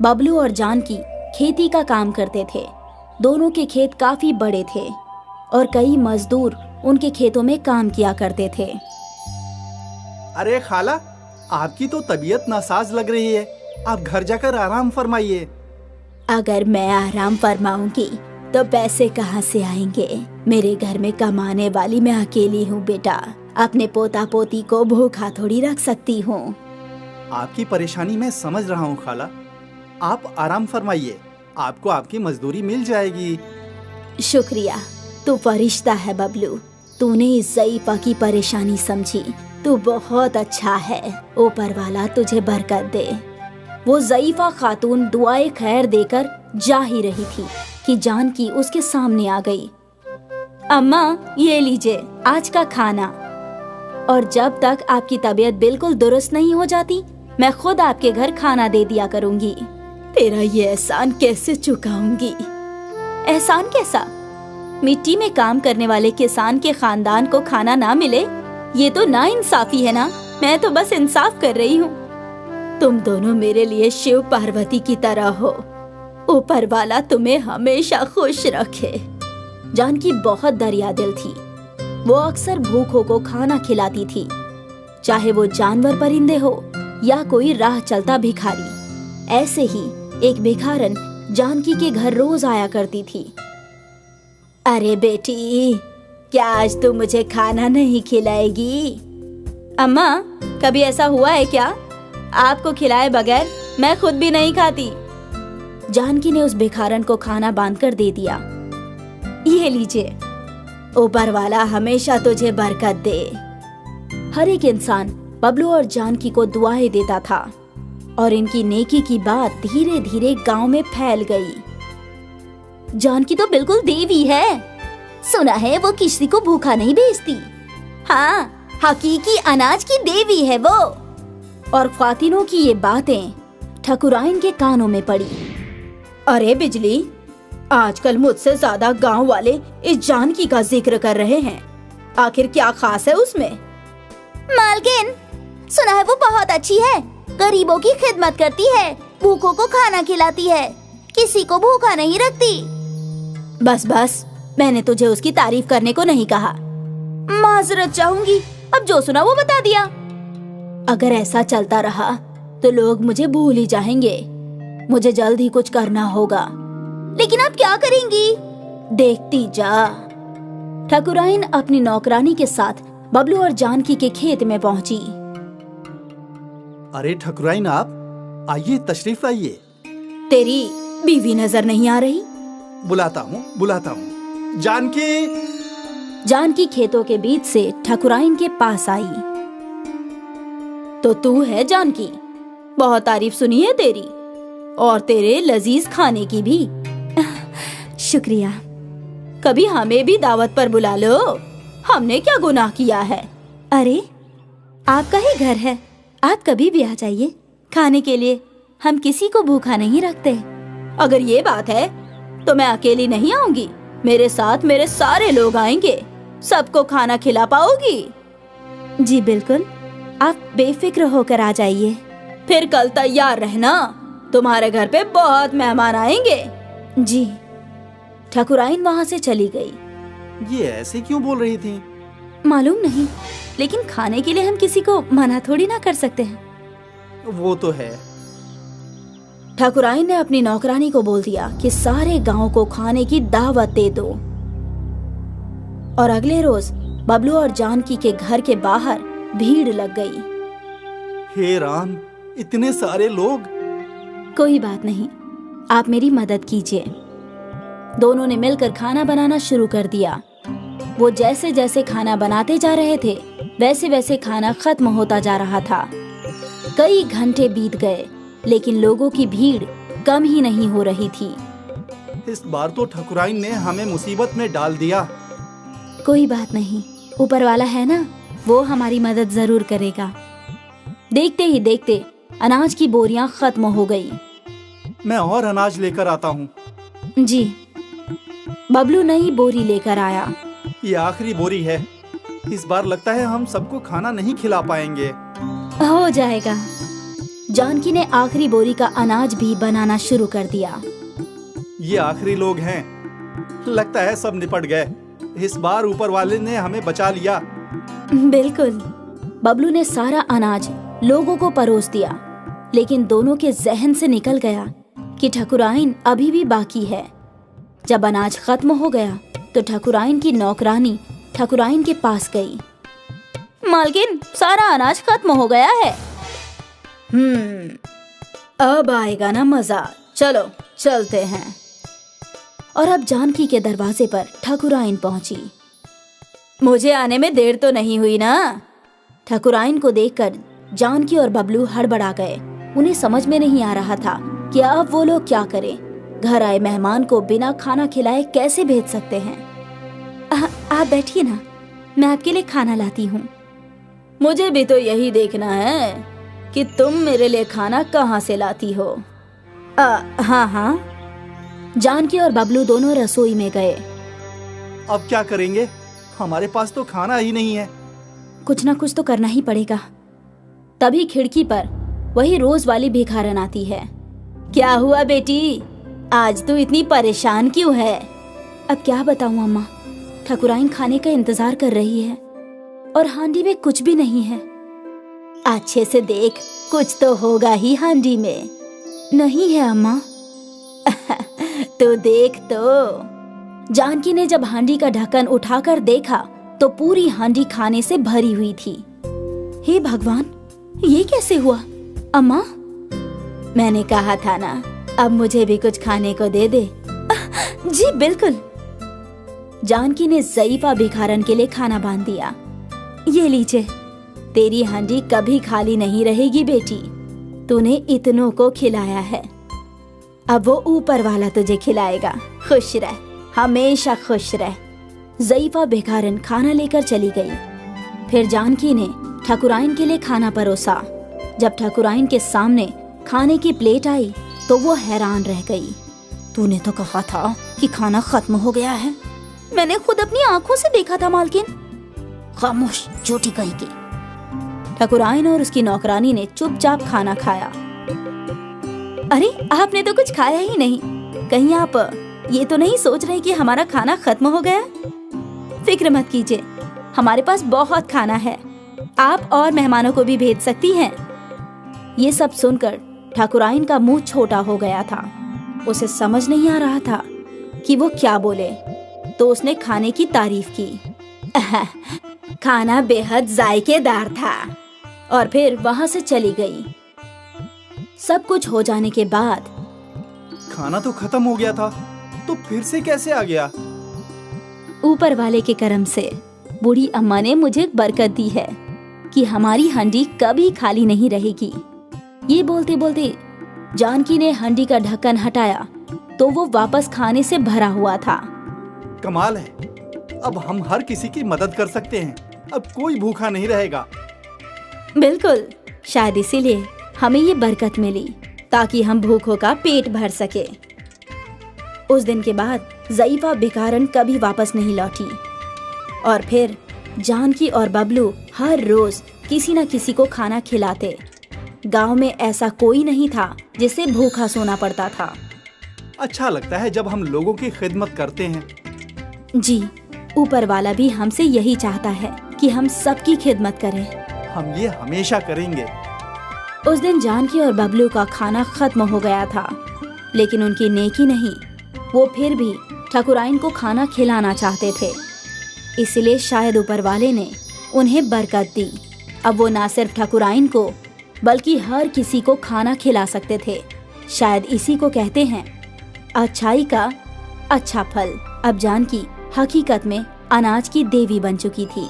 बबलू और जानकी खेती का काम करते थे। दोनों के खेत काफी बड़े थे और कई मजदूर उनके खेतों में काम किया करते थे। अरे खाला, आपकी तो तबीयत नासाज लग रही है, आप घर जाकर आराम फरमाइए। अगर मैं आराम फरमाऊंगी तो पैसे कहाँ से आएंगे? मेरे घर में कमाने वाली मैं अकेली हूँ बेटा। अपने पोता पोती को भूखा थोड़ी रख सकती हूँ। आपकी परेशानी मैं समझ रहा हूँ खाला, आप आराम फरमाइए, आपको आपकी मजदूरी मिल जाएगी। शुक्रिया, तू फरिश्ता है बबलू। तूने इस ज़ईफ़ा की परेशानी समझी। तू बहुत अच्छा है। ऊपर वाला तुझे बरकत दे। वो ज़ईफ़ा खातून दुआए खैर देकर जा ही रही थी कि जानकी उसके सामने आ गई। अम्मा, ये लीजिए आज का खाना, और जब तक आपकी तबीयत बिल्कुल दुरुस्त नहीं हो जाती मैं खुद आपके घर खाना दे दिया करूंगी। तेरा ये एहसान कैसे चुकाऊंगी? एहसान कैसा? मिट्टी में काम करने वाले किसान के खानदान को खाना ना मिले, ये तो नाइंसाफी है ना। मैं तो बस इंसाफ कर रही हूँ। तुम दोनों मेरे लिए शिव पार्वती की तरह हो। ऊपर वाला तुम्हें हमेशा खुश रखे। जानकी बहुत दरियादिल थी। वो अक्सर भूखों को खाना खिलाती थी, चाहे वो जानवर परिंदे हो या कोई राह चलता भिखारी। ऐसे ही एक भिखारन जानकी के घर रोज आया करती थी। अरे बेटी, क्या आज तू मुझे खाना नहीं खिलाएगी? अम्मा, कभी ऐसा हुआ है क्या? आपको खिलाए बगैर मैं खुद भी नहीं खाती। जानकी ने उस भिखारन को खाना बांधकर दे दिया। ये लीजिए, ऊपर वाला हमेशा तुझे बरकत दे। हर एक इंसान बबलू और जानकी को दुआएं देता था और इनकी नेकी की बात धीरे धीरे गांव में फैल गई। जानकी तो बिल्कुल देवी है। सुना है वो किसी को भूखा नहीं भेजती। हाँ, हकीकी अनाज की देवी है वो। और ख्वातीनों की ये बातें ठकुराइन के कानों में पड़ी। अरे बिजली, आजकल मुझसे ज्यादा गांव वाले इस जानकी का जिक्र कर रहे हैं। आखिर क्या खास है उसमें? मालकिन, सुना है वो बहुत अच्छी है। गरीबों की खिदमत करती है, भूखों को खाना खिलाती है, किसी को भूखा नहीं रखती। बस बस, मैंने तुझे उसकी तारीफ करने को नहीं कहा। माजरत चाहूंगी, अब जो सुना वो बता दिया। अगर ऐसा चलता रहा तो लोग मुझे भूल ही जाएंगे। मुझे जल्द ही कुछ करना होगा। लेकिन आप क्या करेंगी? देखती जा। ठकुराइन अपनी नौकरानी के साथ बबलू और जानकी के खेत में पहुंची। अरे ठकुराइन, आप आइए, तशरीफ लाइए। तेरी बीवी नजर नहीं आ रही? बुलाता हूँ। जानकी खेतों के बीच से ठकुराइन के पास आई। तो तू है जानकी? बहुत तारीफ सुनी है तेरी, और तेरे लजीज खाने की भी। शुक्रिया। कभी हमें भी दावत पर बुला लो। हमने क्या गुनाह किया है? अरे, आपका ही घर है, आप कभी भी आ जाइए खाने के लिए। हम किसी को भूखा नहीं रखते। अगर ये बात है तो मैं अकेली नहीं आऊंगी। मेरे साथ मेरे सारे लोग आएंगे। सबको खाना खिला पाओगी? जी बिल्कुल, आप बेफिक्र होकर आ जाइए। फिर कल तैयार रहना, तुम्हारे घर पे बहुत मेहमान आएंगे। जी। ठकुराइन वहाँ से चली गई। ये ऐसे क्यों बोल रही थी? मालूम नहीं, लेकिन खाने के लिए हम किसी को मना थोड़ी ना कर सकते हैं। वो तो है। ठकुराइन ने अपनी नौकरानी को बोल दिया कि सारे गांव को खाने की दावत दे दो। और अगले रोज बबलू और जानकी के घर के बाहर भीड़ लग गई। हे राम, इतने सारे लोग। कोई बात नहीं, आप मेरी मदद कीजिए। दोनों ने मिलकर खाना बनाना शुरू कर दिया। वो जैसे जैसे खाना बनाते जा रहे थे वैसे वैसे खाना खत्म होता जा रहा था। कई घंटे बीत गए, लेकिन लोगों की भीड़ कम ही नहीं हो रही थी। इस बार तो ठकुराइन ने हमें मुसीबत में डाल दिया। कोई बात नहीं, ऊपर वाला है ना, वो हमारी मदद जरूर करेगा। देखते ही देखते अनाज की बोरियां खत्म हो गई। मैं और अनाज लेकर आता हूँ। जी। बबलू नई बोरी लेकर आया। ये आखिरी बोरी है। इस बार लगता है हम सबको खाना नहीं खिला पाएंगे। हो जाएगा। जानकी ने आखिरी बोरी का अनाज भी बनाना शुरू कर दिया। ये आखिरी लोग हैं। लगता है सब निपट गए। इस बार ऊपर वाले ने हमें बचा लिया। बिल्कुल। बबलू ने सारा अनाज लोगों को परोस दिया, लेकिन दोनों के जहन से निकल गया कि ठकुराइन अभी भी बाकी है। जब अनाज खत्म हो गया तो ठकुराइन की नौकरानी ठकुराइन के पास गई। मालकिन, सारा अनाज खत्म हो गया है। अब आएगा ना मजा। चलो चलते हैं। और अब जानकी के दरवाजे पर ठकुराइन पहुंची। मुझे आने में देर तो नहीं हुई ना? ठकुराइन को देखकर जानकी और बबलू हड़बड़ा गए। उन्हें समझ में नहीं आ रहा था कि अब वो लोग क्या करें। घर आए मेहमान को बिना खाना खिलाए कैसे भेज सकते हैं। आप बैठिए ना, मैं आपके लिए खाना लाती हूँ। मुझे भी तो यही देखना है कि तुम मेरे लिए खाना कहाँ से लाती हो। हाँ। जानकी और बबलू दोनों रसोई में गए। अब क्या करेंगे? हमारे पास तो खाना ही नहीं है। कुछ ना कुछ तो करना ही पड़ेगा। तभी खिड़की पर वही रोज वाली भिखारन आती है। क्या हुआ बेटी, आज तू इतनी परेशान क्यों है? अब क्या बताऊं अम्मा, ठकुराइन खाने का इंतजार कर रही है और हांडी में कुछ भी नहीं है। अच्छे से देख, कुछ तो होगा ही हांडी में। नहीं है अम्मा। तो देख तो। जानकी ने जब हांडी का ढक्कन उठाकर देखा तो पूरी हांडी खाने से भरी हुई थी। हे भगवान, ये कैसे हुआ? अम्मा, मैंने कहा था ना, अब मुझे भी कुछ खाने को दे दे। जी बिल्कुल। जानकी ने ज़ईफा भिखारन के लिए खाना बांध दिया। ये लीजिए, तेरी हांडी कभी खाली नहीं रहेगी बेटी। तूने इतनों को खिलाया है, अब वो ऊपर वाला तुझे खिलाएगा। खुश रह, हमेशा खुश रह। ज़ईफा भिखारन खाना लेकर चली गई। फिर जानकी ने ठकुराइन के लिए खाना परोसा। जब ठकुराइन के सामने खाने की प्लेट आई तो वो हैरान रह गई। तूने तो कहा था कि खाना खत्म हो गया है। मैंने खुद अपनी आंखों से देखा था मालकिन। खामोश, झूठी कहीं की। ठकुराइन और उसकी नौकरानी ने चुपचाप खाना खाया। अरे, आपने तो कुछ खाया ही नहीं। कहीं आप ये तो नहीं सोच रहे कि हमारा खाना खत्म हो गया? फिक्र मत कीजिए, हमारे पास बहुत खाना है। आप और मेहमानों को भी भेज सकती हैं। ये सब सुनकर ठकुराइन का मुंह छोटा हो गया था। उसे समझ नहीं आ रहा था कि वो क्या बोले, तो उसने खाने की तारीफ की। खाना बेहद जायकेदार था, और फिर वहां से चली गई। सब कुछ हो जाने के बाद खाना तो खत्म हो गया था, तो फिर से कैसे आ गया? ऊपर वाले के करम से बूढ़ी अम्मा ने मुझे बरकत दी है कि हमारी हांडी कभी खाली नहीं रहेगी। ये बोलते बोलते जानकी ने हांडी का ढक्कन हटाया तो वो वापस खाने से भरा हुआ था। कमाल है, अब हम हर किसी की मदद कर सकते हैं। अब कोई भूखा नहीं रहेगा। बिल्कुल, शायद इसीलिए हमें ये बरकत मिली, ताकि हम भूखों का पेट भर सके। उस दिन के बाद ज़ईफा भिखारन कभी वापस नहीं लौटी, और फिर जानकी और बबलू हर रोज किसी न किसी को खाना खिलाते। गांव में ऐसा कोई नहीं था जिसे भूखा सोना पड़ता था। अच्छा लगता है जब हम लोगों की खिदमत करते हैं। जी, ऊपर वाला भी हमसे यही चाहता है कि हम सबकी खिदमत करें। हम ये हमेशा करेंगे। उस दिन जानकी और बबलू का खाना खत्म हो गया था, लेकिन उनकी नेकी नहीं, वो फिर भी ठकुराइन को खाना खिलाना चाहते थे। इसलिए शायद ऊपर वाले ने उन्हें बरकत दी। अब वो ना सिर्फ ठकुराइन को बल्कि हर किसी को खाना खिला सकते थे। शायद इसी को कहते हैं अच्छाई का अच्छा फल। अब जानकी हकीकत में अनाज की देवी बन चुकी थी।